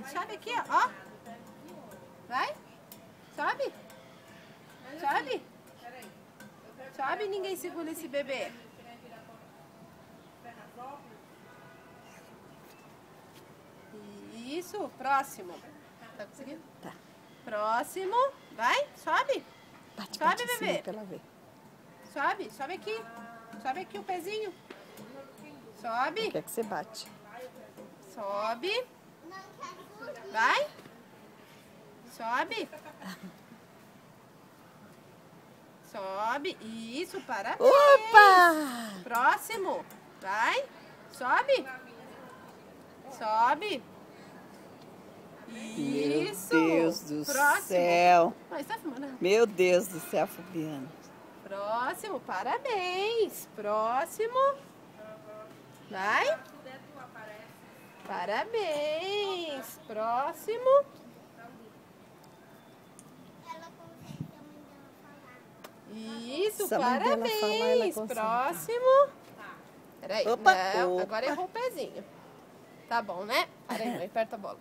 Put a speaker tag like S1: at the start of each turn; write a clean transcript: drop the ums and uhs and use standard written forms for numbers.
S1: Vai, sobe aqui, ó. Vai. Sobe. Sobe. Sobe, ninguém segura esse bebê. Isso, próximo. Tá conseguindo?
S2: Tá.
S1: Próximo. Vai, sobe.
S2: Bate,
S1: Sobe,
S2: bate em cima
S1: bebê.
S2: pra ela ver.
S1: Sobe, sobe aqui. Sobe aqui o pezinho. Sobe.
S2: Quer que você bate.
S1: Sobe. Vai. Sobe. Sobe. Isso, parabéns.
S2: Opa!
S1: Próximo. Vai. Sobe. Sobe. Isso.
S2: Meu Deus do
S1: Próximo.
S2: céu.
S1: Mas tá filmando?
S2: Meu Deus do céu, Fabiana.
S1: Próximo. Parabéns. Próximo. Vai. Parabéns. Próximo. Isso,
S2: Se a mãe dela
S1: parabéns.
S2: falar, ela consegue.
S1: Próximo. Peraí.
S2: Opa,
S1: Não,
S2: opa.
S1: agora errou o pezinho. Tá bom, né? Peraí, mãe, aperta a bola.